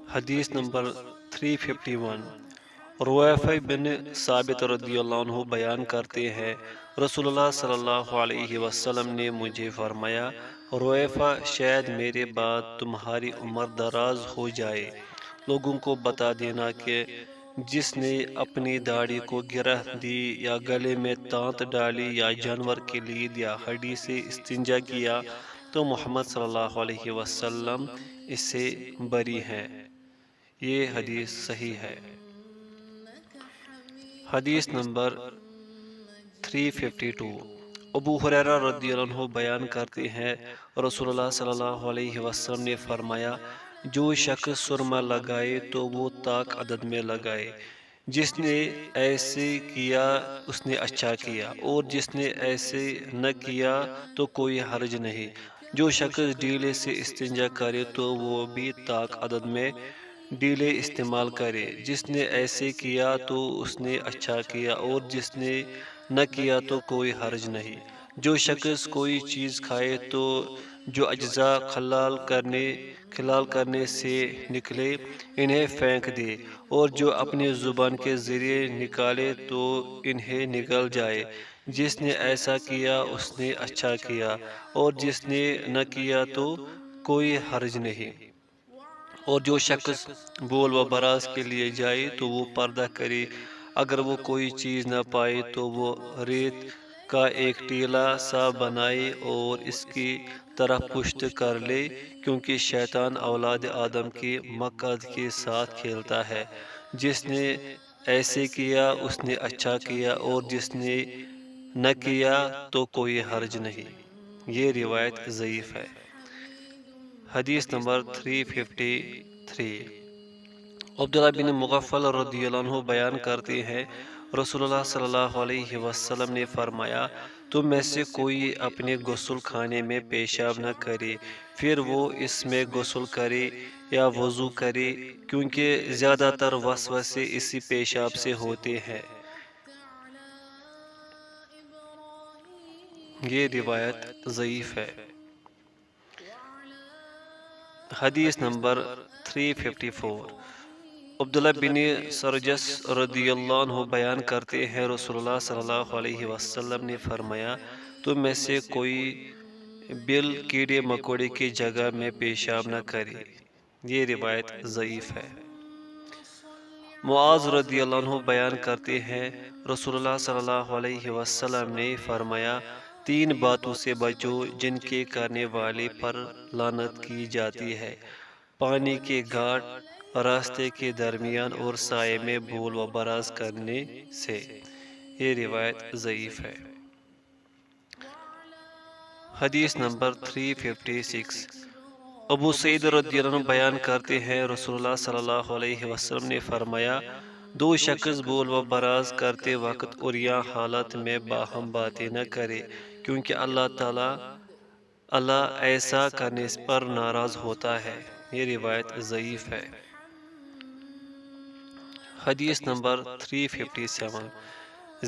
حدیث نمبر 351۔ رویفع بن ثابت رضی اللہ عنہ بیان کرتے ہیں، رسول اللہ صلی اللہ علیہ وسلم نے مجھے فرمایا، رویفع شاید میرے بعد تمہاری عمر دراز ہو جائے، لوگوں کو بتا دینا کہ جس نے اپنی داڑھی کو گرہ دی یا گلے میں تانت ڈالی یا جانور کی لید یا ہڈی سے استنجا کیا تو محمد صلی اللہ علیہ وسلم اس سے بری ہیں۔ یہ حدیث صحیح ہے۔ حدیث نمبر 352۔ ابو ہریرہ رضی اللہ عنہ بیان کرتے ہیں، رسول اللہ صلی اللہ علیہ وسلم نے فرمایا، جو شخص سرما لگائے تو وہ طاق عدد میں لگائے، جس نے ایسے کیا اس نے اچھا کیا، اور جس نے ایسے نہ کیا تو کوئی حرج نہیں۔ جو شخص ڈیلے سے استنجا کرے تو وہ بھی طاق عدد میں ڈیلے استعمال کرے، جس نے ایسے کیا تو اس نے اچھا کیا، اور جس نے نہ کیا تو کوئی حرج نہیں۔ جو شخص کوئی چیز کھائے تو جو اجزاء کھلال کرنے سے نکلے انہیں پھینک دے، اور جو اپنی زبان کے ذریعے نکالے تو انہیں نگل جائے۔ جس نے ایسا کیا اس نے اچھا کیا، اور جس نے نہ کیا تو کوئی حرج نہیں۔ اور جو شخص بول و براز کے لیے جائے تو وہ پردہ کرے، اگر وہ کوئی چیز نہ پائے تو وہ ریت کا ایک ٹیلا سا بنائے اور اس کی طرف پشت کر لے، کیونکہ شیطان اولاد آدم کی مقعد کے ساتھ کھیلتا ہے۔ جس نے ایسے کیا اس نے اچھا کیا، اور جس نے نہ کیا تو کوئی حرج نہیں۔ یہ روایت ضعیف ہے۔ حدیث نمبر 353۔ عبداللہ بن مغفل رضی اللہ عنہ بیان کرتے ہیں، رسول اللہ صلی اللہ علیہ وسلم نے فرمایا، تم میں سے کوئی اپنے غسل خانے میں پیشاب نہ کرے، پھر وہ اس میں غسل کرے یا وضو کرے، کیونکہ زیادہ تر وسوسے اسی پیشاب سے ہوتے ہیں۔ یہ روایت ضعیف ہے۔ حدیث نمبر 354۔ عبداللہ بن سرجس رضی اللہ عنہ بیان کرتے ہیں، رسول اللہ صلی اللہ علیہ وسلم نے فرمایا، تم میں سے کوئی بل کیڑے مکوڑے کی جگہ میں پیشاب نہ کرے۔ یہ روایت ضعیف ہے۔ معاذ رضی اللہ عنہ بیان کرتے ہیں، رسول اللہ صلی اللہ علیہ وسلم نے فرمایا، تین باتوں سے بچو جن کے کرنے والے پر لعنت کی جاتی ہے، پانی کے گھاٹ، راستے کے درمیان، اور سائے میں بول و براز کرنے سے۔ یہ روایت ضعیف ہے۔ حدیث نمبر 356۔ ابو سعید رضی اللہ عنہ بیان کرتے ہیں، رسول اللہ صلی اللہ علیہ وسلم نے فرمایا، دو شخص بول و براز کرتے وقت عریاں حالت میں باہم باتیں نہ کرے، کیونکہ اللہ ایسا کرنے پر ناراض ہوتا ہے۔ یہ روایت ضعیف ہے۔ حدیث نمبر 357۔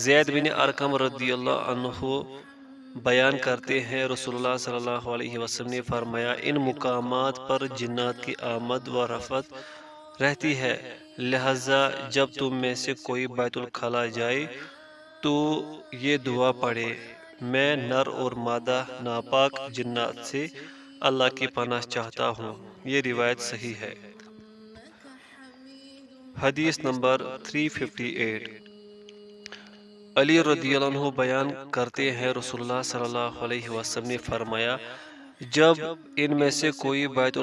زید بن ارقم رضی اللہ عنہ بیان کرتے ہیں، رسول اللہ صلی اللہ علیہ وسلم نے فرمایا، ان مقامات پر جنات کی آمد و رفت رہتی ہے، لہذا جب تم میں سے کوئی بیت الخلا جائے تو یہ دعا پڑھے، میں نر اور مادہ ناپاک جنات سے اللہ کی پناہ چاہتا ہوں۔ یہ روایت صحیح ہے۔ حدیث نمبر 358۔ علی رضی اللہ عنہ بیان کرتے ہیں، رسول اللہ صلی اللہ علیہ وسلم نے فرمایا، جب ان میں سے کوئی بیت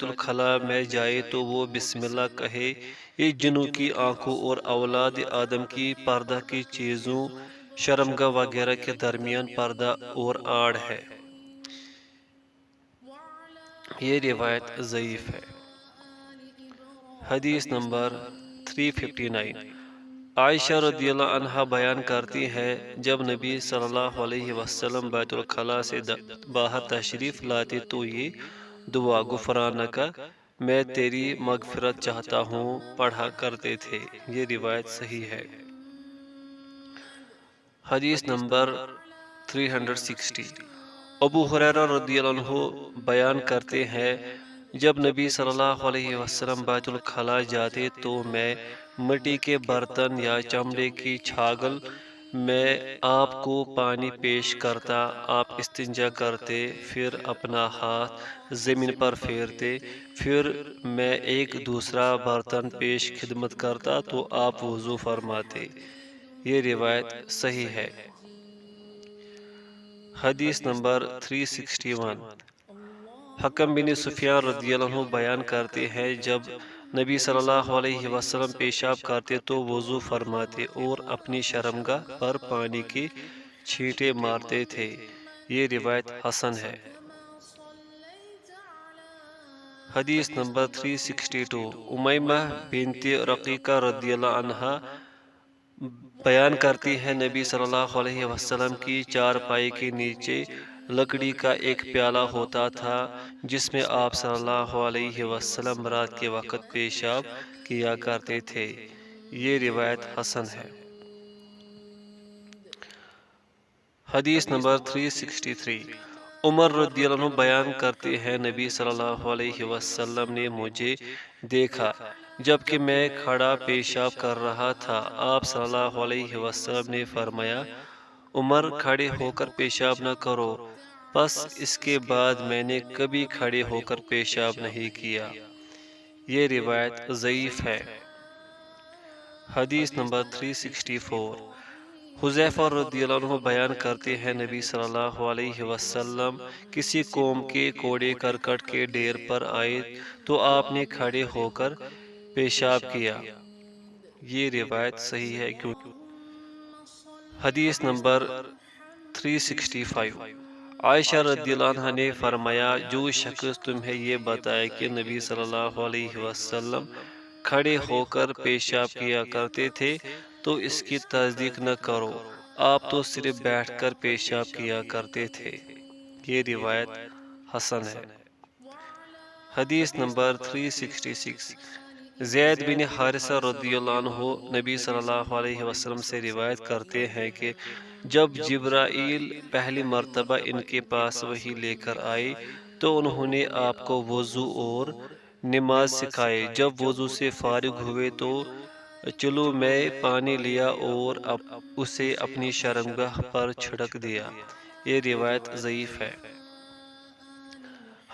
الخلا میں جائے تو وہ بسم اللہ کہے، یہ جنوں کی آنکھوں اور اولاد آدم کی پردہ کی چیزوں شرمگاہ وغیرہ کے درمیان پردہ اور آڑ ہے۔ یہ روایت ضعیف ہے۔ حدیث نمبر 359۔ عائشہ رضی اللہ عنہا بیان کرتی ہے، جب نبی صلی اللہ علیہ وسلم بیت الخلا سے باہر تشریف لاتے تو یہ دعا غفرانک، میں تیری مغفرت چاہتا ہوں، پڑھا کرتے تھے۔ یہ روایت صحیح ہے۔ حدیث نمبر 360۔ ابو ہریرہ رضی اللہ عنہ بیان کرتے ہیں جب نبی صلی اللہ علیہ وسلم بیت الخلاء جاتے تو میں مٹی کے برتن یا چمڑے کی چھاگل میں آپ کو پانی پیش کرتا، آپ استنجا کرتے، پھر اپنا ہاتھ زمین پر پھیرتے، پھر میں ایک دوسرا برتن پیش خدمت کرتا تو آپ وضو فرماتے۔ یہ روایت صحیح ہے۔ حدیث نمبر 361، حکم بن سفیان رضی اللہ عنہ بیان کرتے ہیں جب نبی صلی اللہ علیہ وسلم پیشاب کرتے تو وضو فرماتے اور اپنی شرمگاہ پر پانی کی چھینٹے مارتے تھے۔ یہ روایت حسن ہے۔ حدیث نمبر 362، امیمہ بنت رقیقہ رضی اللہ عنہا بیان کرتی ہے نبی صلی اللہ علیہ وسلم کی چارپائی کے نیچے لکڑی کا ایک پیالہ ہوتا تھا جس میں آپ صلی اللہ علیہ وسلم رات کے وقت پیشاب کیا کرتے تھے۔ یہ روایت حسن ہے۔ حدیث نمبر 363، عمر رضی اللہ عنہ بیان کرتے ہیں نبی صلی اللہ علیہ وسلم نے مجھے دیکھا جبکہ میں کھڑا پیشاب کر رہا تھا۔ آپ صلی اللہ علیہ وسلم نے فرمایا، عمر کھڑے ہو کر پیشاب نہ کرو۔ بس اس کے بعد میں نے کبھی کھڑے ہو کر پیشاب نہیں کیا۔ یہ روایت ضعیف ہے۔ حدیث نمبر 364، حذیفہ رضی اللہ عنہ بیان کرتے ہیں نبی صلی اللہ علیہ وسلم کسی قوم کے کوڑے کرکٹ کے ڈھیر پر آئے تو آپ نے کھڑے ہو کر پیشاب کیا۔ یہ روایت صحیح ہے کیونکہ حدیث نمبر 365، عائشہ رضی اللہ عنہ نے فرمایا، جو شخص تمہیں یہ بتائے کہ نبی صلی اللہ علیہ وسلم کھڑے ہو کر پیشاب کیا کرتے تھے تو اس کی تصدیق نہ کرو، آپ تو صرف بیٹھ کر پیشاب کیا کرتے تھے۔ یہ روایت حسن ہے۔ حدیث نمبر 366، زید بن حارثہ رضی اللہ عنہ نبی صلی اللہ علیہ وسلم سے روایت کرتے ہیں کہ جب جبرائیل پہلی مرتبہ ان کے پاس وحی لے کر آئے تو انہوں نے آپ کو وضو اور نماز سکھائے۔ جب وضو سے فارغ ہوئے تو چلو میں پانی لیا اور اسے اپنی شرمگاہ پر چھڑک دیا۔ یہ روایت ضعیف ہے۔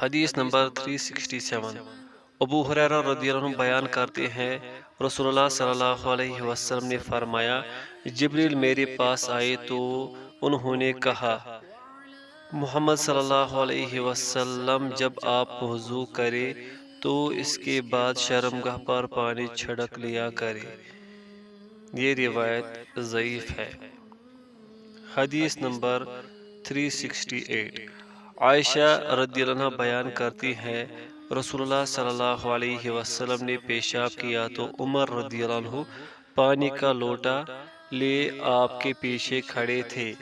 حدیث نمبر 367، ابو ہریرہ رضی اللہ عنہ بیان کرتے ہیں رسول اللہ صلی اللہ علیہ وسلم نے فرمایا، جبریل میرے پاس آئے تو انہوں نے کہا، محمد صلی اللہ علیہ وسلم جب آپ وضو کرے تو اس کے بعد شرمگاہ پر پانی چھڑک لیا کرے۔ یہ روایت ضعیف ہے۔ حدیث نمبر 368، عائشہ رضی اللہ عنہ بیان کرتی ہیں رسول اللہ صلی اللہ علیہ وسلم نے پیشاب کیا تو عمر رضی اللہ عنہ پانی کا لوٹا لے آپ کے پیچھے کھڑے تھے۔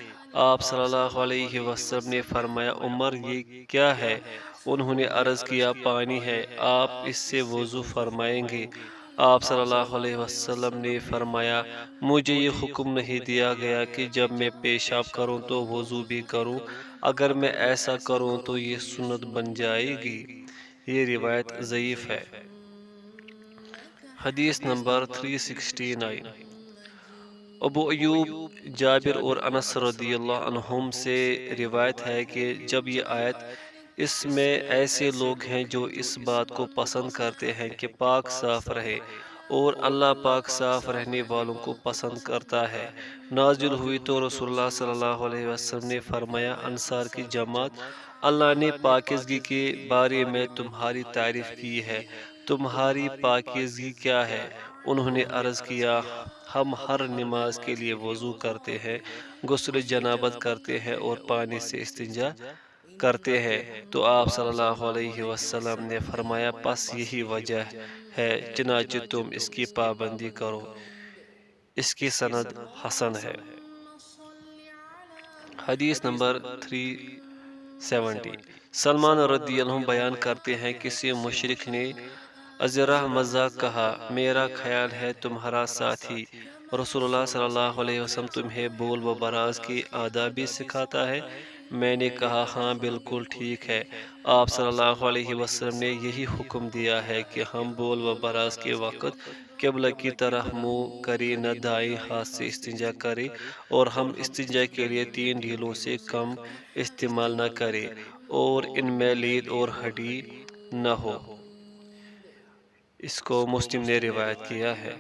آپ صلی اللہ علیہ وسلم نے فرمایا، عمر یہ کیا ہے؟ انہوں نے عرض کیا، پانی ہے، آپ اس سے وضو فرمائیں گے؟ آپ صلی اللہ علیہ وسلم نے فرمایا، مجھے یہ حکم نہیں دیا گیا کہ جب میں پیشاب کروں تو وضو بھی کروں، اگر میں ایسا کروں تو یہ سنت بن جائے گی۔ یہ روایت ضعیف ہے۔ حدیث نمبر 369، ابو ایوب جابر اور انس رضی اللہ عنہم سے روایت ہے کہ جب یہ آیت، اس میں ایسے لوگ ہیں جو اس بات کو پسند کرتے ہیں کہ پاک صاف رہے اور اللہ پاک صاف رہنے والوں کو پسند کرتا ہے، نازل ہوئی تو رسول اللہ صلی اللہ علیہ وسلم نے فرمایا، انصار کی جماعت، اللہ نے پاکیزگی کے بارے میں تمہاری تعریف کی ہے، تمہاری پاکیزگی کیا ہے؟ انہوں نے عرض کیا، ہم ہر نماز کے لیے وضو کرتے ہیں، غسل جنابت کرتے ہیں اور پانی سے استنجا کرتے ہیں۔ تو آپ صلی اللہ علیہ وسلم نے فرمایا، پس یہی وجہ ہے چنانچہ تم اس کی پابندی کرو۔ اس کی سند حسن ہے۔ حدیث نمبر 370، سلمان رضی اللہ عنہ بیان کرتے ہیں کسی مشرک نے ازرہ مذاق کہا، میرا خیال ہے تمہارا ساتھی رسول اللہ صلی اللہ علیہ وسلم تمہیں بول و براز کی آداب بھی سکھاتا ہے۔ میں نے کہا ہاں بالکل ٹھیک ہے، آپ صلی اللہ علیہ وسلم نے یہی حکم دیا ہے کہ ہم بول و براز کے وقت قبلہ کی طرح منہ کرے نہ دائیں ہاتھ سے استنجا کرے، اور ہم استنجا کے لیے 3 ڈھیلوں سے کم استعمال نہ کریں اور ان میں لید اور ہڈی نہ ہو۔ اس کو مسلم نے روایت کیا ہے۔